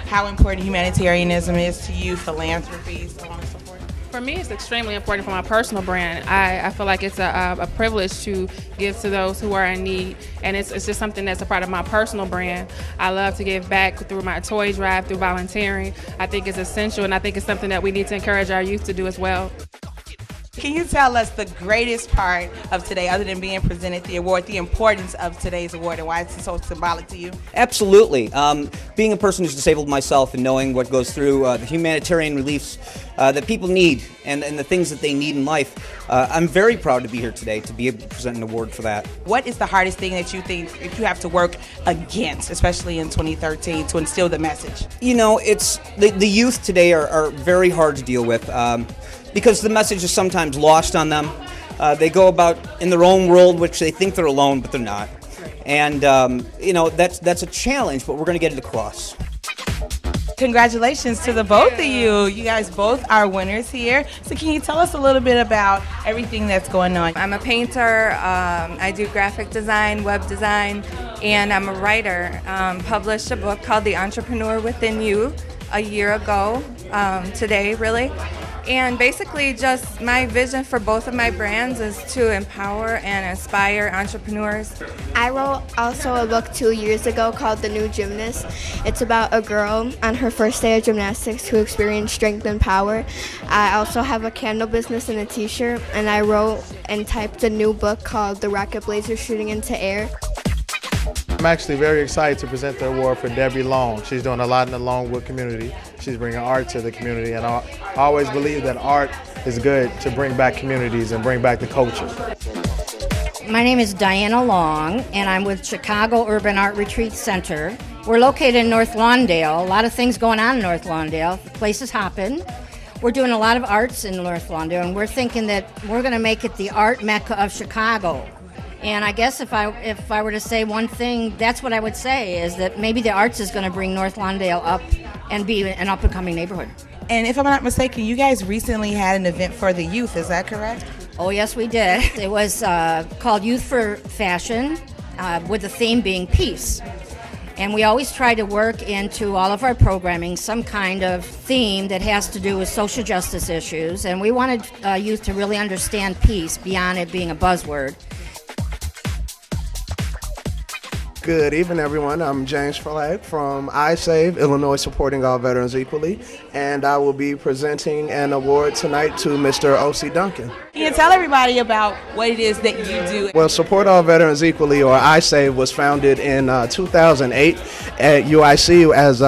How important humanitarianism is to you, philanthropy, so on and so forth? For me, it's extremely important for my personal brand. I feel like it's a privilege to give to those who are in need, and it's just something that's a part of my personal brand. I love to give back through my toy drive, through volunteering. I think it's essential, and I think it's something that we need to encourage our youth to do as well. Can you tell us the greatest part of today, other than being presented the award, the importance of today's award and why it's so symbolic to you? Absolutely. Being a person who's disabled myself and knowing what goes through the humanitarian reliefs that people need and the things that they need in life, I'm very proud to be here today to be able to present an award for that. What is the hardest thing that you think if you have to work against, especially in 2013, to instill the message? You know, it's the youth today are very hard to deal with. Because the message is sometimes lost on them. They go about in their own world, which they think they're alone, but they're not. And you know, that's a challenge, but we're going to get it across. Congratulations to the both of you. You guys both are winners here. So can you tell us a little bit about everything that's going on? I'm a painter, I do graphic design, web design, and I'm a writer. Published a book called The Entrepreneur Within You a year ago, today really. And basically just my vision for both of my brands is to empower and inspire entrepreneurs. I wrote also a book 2 years ago called The New Gymnast. It's about a girl on her first day of gymnastics who experienced strength and power. I also have a candle business and a t-shirt, and I wrote and typed a new book called The Rocket Blazer Shooting into Air. I'm actually very excited to present the award for Debbie Long. She's doing a lot in the Longwood community. She's bringing art to the community, and I always believe that art is good to bring back communities and bring back the culture. My name is Dianna Long, and I'm with Chicago Urban Art Retreat Center. We're located in North Lawndale. A lot of things going on in North Lawndale. The place is hopping. We're doing a lot of arts in North Lawndale, and we're thinking that we're going to make it the art mecca of Chicago. And I guess if I were to say one thing, that's what I would say, is that maybe the arts is going to bring North Lawndale up and be an up-and-coming neighborhood. And if I'm not mistaken, you guys recently had an event for the youth, is that correct? Oh, yes, we did. It was called Youth for Fashion, with the theme being peace. And we always try to work into all of our programming some kind of theme that has to do with social justice issues. And we wanted youth to really understand peace beyond it being a buzzword. Good evening, everyone. I'm James Flagg from iSave, Illinois Supporting All Veterans Equally, and I will be presenting an award tonight to Mr. Ocie Duncan. Can you tell everybody about what it is that you do? Well, Support All Veterans Equally, or iSave, was founded in 2008 at UIC as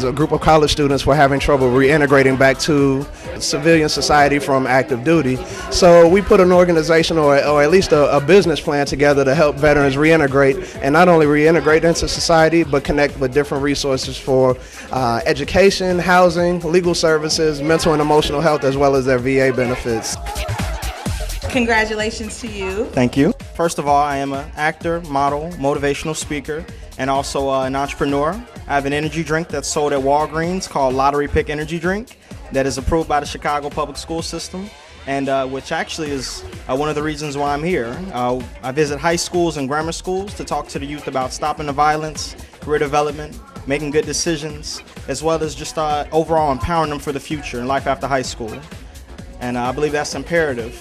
a group of college students were having trouble reintegrating back to civilian society from active duty. So we put an organization or at least a business plan together to help veterans reintegrate, and not only reintegrate into society, but connect with different resources for education, housing, legal services, mental and emotional health, as well as their VA benefits. Congratulations to you. Thank you. First of all, I am an actor, model, motivational speaker, and also an entrepreneur. I have an energy drink that's sold at Walgreens called Lottery Pick Energy Drink that is approved by the Chicago Public School System, and which actually is one of the reasons why I'm here. I visit high schools and grammar schools to talk to the youth about stopping the violence, career development, making good decisions, as well as just overall empowering them for the future and life after high school. And I believe that's imperative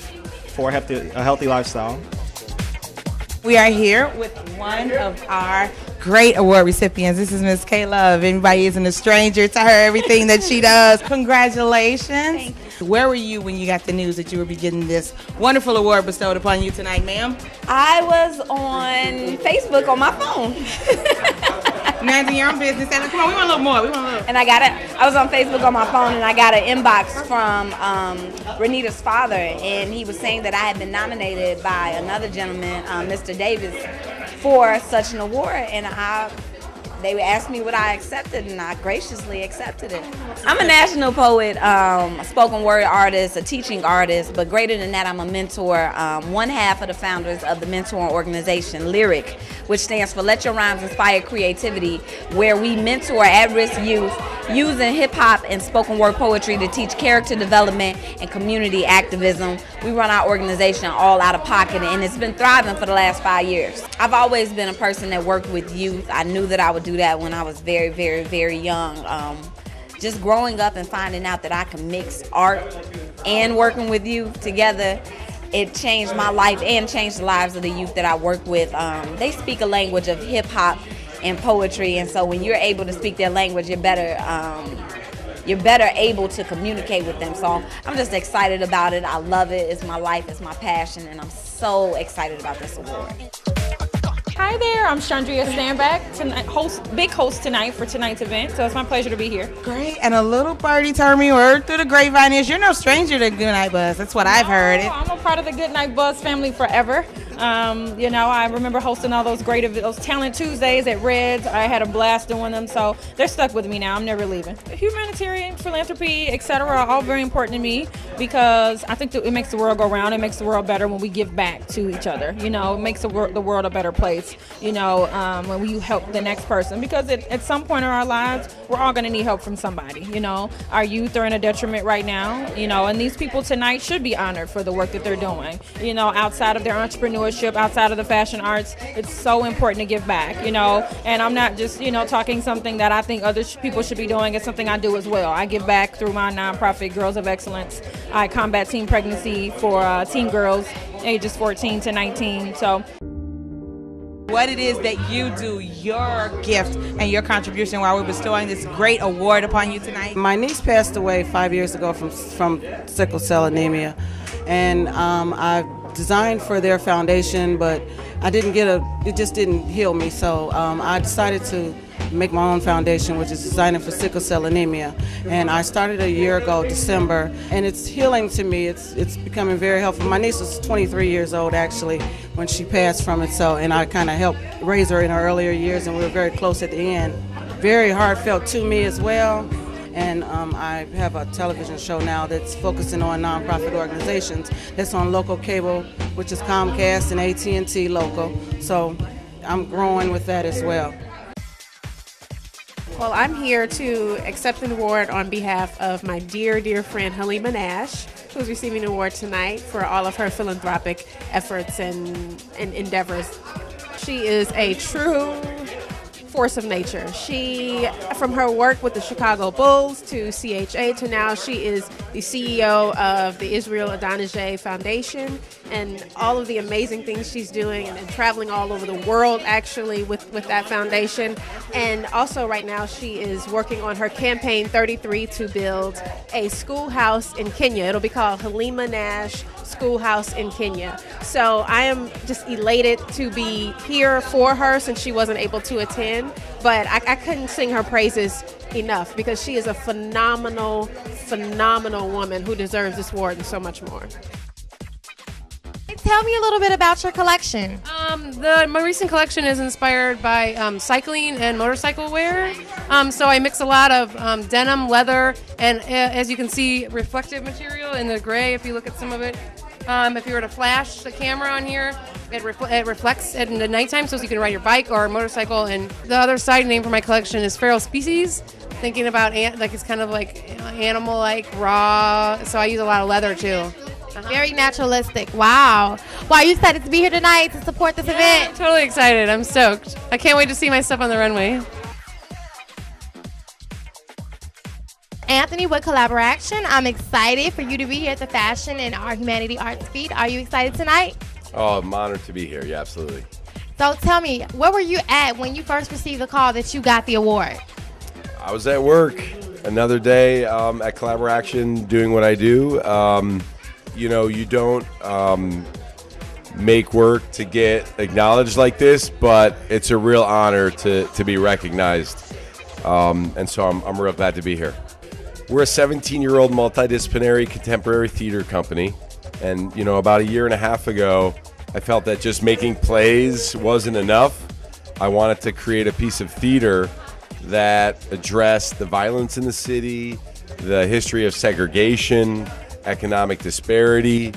for a healthy lifestyle. We are here with one of our great award recipients. This is Miss K Love. Anybody isn't a stranger to her, everything that she does. Congratulations. Thank you. Where were you when you got the news that you would be getting this wonderful award bestowed upon you tonight, ma'am? I was on Facebook on my phone. Minding your own business. Come on, we want a little more. And I was on Facebook on my phone, and I got an inbox from Renita's father, and he was saying that I had been nominated by another gentleman, Mr. Davis, for such an award, and they asked me would I accept it, and I graciously accepted it. I'm a national poet, a spoken word artist, a teaching artist, but greater than that, I'm a mentor. One half of the founders of the mentoring organization, Lyric, which stands for Let Your Rhymes Inspire Creativity, where we mentor at-risk youth using hip-hop and spoken word poetry to teach character development and community activism. We run our organization all out of pocket, and it's been thriving for the last 5 years. I've always been a person that worked with youth. I knew that I would do do that when I was very, very, very young. Just growing up and finding out that I can mix art and working with youth together, it changed my life and changed the lives of the youth that I work with. They speak a language of hip hop and poetry, and so when you're able to speak their language, you're better able to communicate with them. So I'm just excited about it. I love it. It's my life. It's my passion, and I'm so excited about this award. Hi there, I'm Chandria Standback, big host tonight for tonight's event, so it's my pleasure to be here. Great, and a little birdie told me word through the grapevine is you're no stranger to Goodnight Buzz. That's what I've heard. I'm a part of the Goodnight Buzz family forever. I remember hosting all those those Talent Tuesdays at Reds. I had a blast doing them, so they're stuck with me now. I'm never leaving. Humanitarian, philanthropy, etc. are all very important to me because I think that it makes the world go round. It makes the world better when we give back to each other. It makes the world a better place. When we help the next person, because at some point in our lives, we're all going to need help from somebody. Our youth are in a detriment right now. And these people tonight should be honored for the work that they're doing. Outside of their entrepreneurship, outside of the fashion arts, it's so important to give back. And I'm not just talking something that I think other people should be doing. It's something I do as well. I give back through my nonprofit, Girls of Excellence. I combat teen pregnancy for teen girls ages 14 to 19. So. What it is that you do, your gift and your contribution while we're bestowing this great award upon you tonight. My niece passed away 5 years ago from sickle cell anemia, and I designed for their foundation, but it just didn't heal me, so I decided to make my own foundation, which is designing for sickle cell anemia, and I started a year ago, December, and it's healing to me. It's becoming very helpful. My niece was 23 years old actually when she passed from it, and I kind of helped raise her in her earlier years, and we were very close at the end. Very heartfelt to me as well. And I have a television show now that's focusing on nonprofit organizations. That's on local cable, which is Comcast and AT&T local. So I'm growing with that as well. Well, I'm here to accept an award on behalf of my dear, dear friend Hallemah Nash, who's receiving an award tonight for all of her philanthropic efforts and endeavors. She is a true force of nature. She, from her work with the Chicago Bulls to CHA to now, she is the CEO of the Israel Adonijah Foundation, and all of the amazing things she's doing and traveling all over the world actually with that foundation. And also right now she is working on her campaign 33 to build a schoolhouse in Kenya. It'll be called Hallemah Nash Schoolhouse in Kenya. So I am just elated to be here for her since she wasn't able to attend, but I couldn't sing her praises enough because she is a phenomenal, phenomenal woman who deserves this award and so much more. Tell me a little bit about your collection. My recent collection is inspired by cycling and motorcycle wear. So I mix a lot of denim, leather, and as you can see, reflective material in the gray if you look at some of it. If you were to flash the camera on here, it reflects in the nighttime so you can ride your bike or motorcycle. And the other side name for my collection is Feral Species, thinking about it's kind of like animal-like, raw. So I use a lot of leather too. Very naturalistic. Wow. Wow, are you excited to be here tonight to support this event? I'm totally excited. I'm stoked. I can't wait to see my stuff on the runway. Anthony with Collaboraction, I'm excited for you to be here at the Fashion and Art Humanity Arts Feed. Are you excited tonight? Oh, I'm honored to be here. Yeah, absolutely. So tell me, where were you at when you first received the call that you got the award? I was at work. Another day at Collaboraction doing what I do. You don't make work to get acknowledged like this, but it's a real honor to be recognized. And so I'm real glad to be here. We're a 17-year-old multidisciplinary contemporary theater company. And, about a year and a half ago, I felt that just making plays wasn't enough. I wanted to create a piece of theater that addressed the violence in the city, the history of segregation, economic disparity,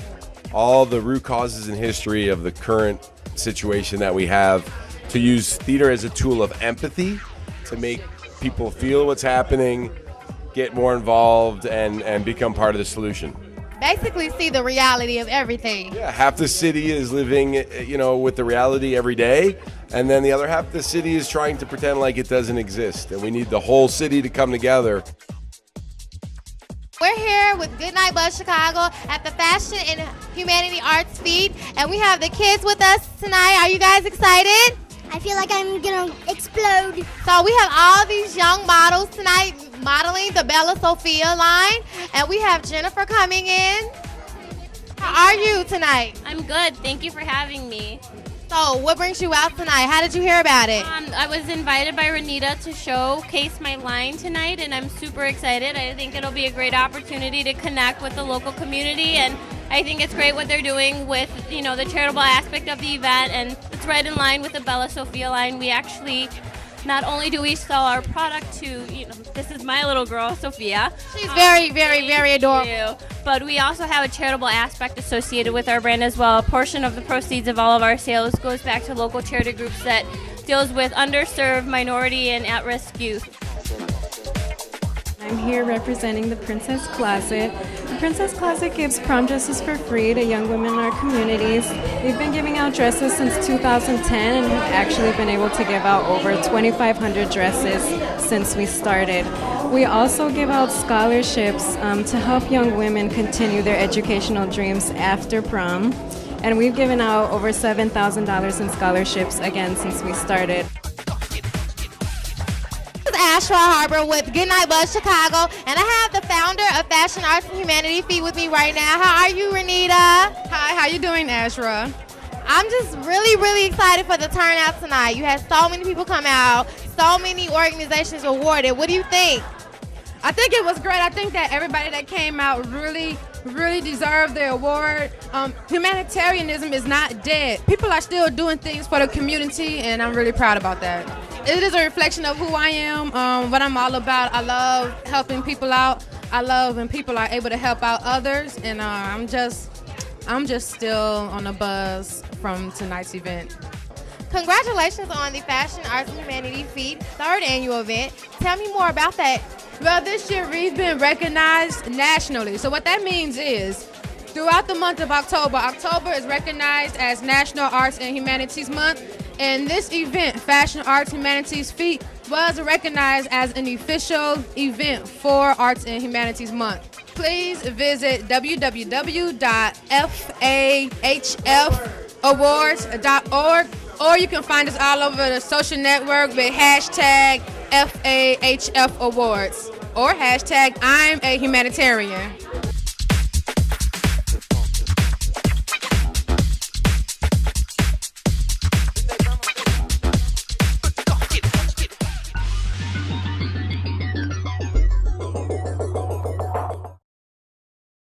all the root causes and history of the current situation that we have, to use theater as a tool of empathy to make people feel what's happening, get more involved, and become part of the solution. basically see the reality of everything. Yeah, half the city is living, with the reality every day, and then the other half of the city is trying to pretend like it doesn't exist, and we need the whole city to come together. We're here with Goodnight Buzz Chicago at the Fashion and Humanity Arts Feed, and we have the kids with us tonight. Are you guys excited? I feel like I'm gonna explode. So we have all these young models tonight modeling the Bella Sophia line, and we have Jennifer coming in. How are you tonight? I'm good. Thank you for having me. So what brings you out tonight? How did you hear about it? I was invited by Renita to showcase my line tonight, and I'm super excited. I think it'll be a great opportunity to connect with the local community, and I think it's great what they're doing with, the charitable aspect of the event, and it's right in line with the Bella Sophia line. We actually, not only do we sell our product to, this is my little girl, Sophia. She's very, very, very adorable. But we also have a charitable aspect associated with our brand as well. A portion of the proceeds of all of our sales goes back to local charity groups that deals with underserved, minority, and at-risk youth. I'm here representing the Princess Closet. The Princess Closet gives prom dresses for free to young women in our communities. We've been giving out dresses since 2010 and have actually been able to give out over 2,500 dresses since we started. We also give out scholarships to help young women continue their educational dreams after prom. And we've given out over $7,000 in scholarships again since we started. Ashra Harbor with Goodnight Buzz Chicago, and I have the founder of Fashion Arts and Humanity Feed with me right now. How are you, Renita? Hi, how you doing, Ashra? I'm just really, really excited for the turnout tonight. You had so many people come out, so many organizations awarded. What do you think? I think it was great. I think that everybody that came out really deserved the award. Humanitarianism is not dead. People are still doing things for the community, and I'm really proud about that. It is a reflection of who I am, what I'm all about. I love helping people out. I love when people are able to help out others, and I'm just still on the buzz from tonight's event. Congratulations on the Fashion Arts and Humanity Feed 3rd annual event. Tell me more about that. Well, this year we've been recognized nationally. So what that means is throughout the month of October is recognized as National Arts and Humanities Month. And this event, Fashion Arts Humanities Feet, was recognized as an official event for Arts and Humanities Month. Please visit www.fahfawards.org, or you can find us all over the social network with hashtag FAHF Awards or hashtag I'm a Humanitarian.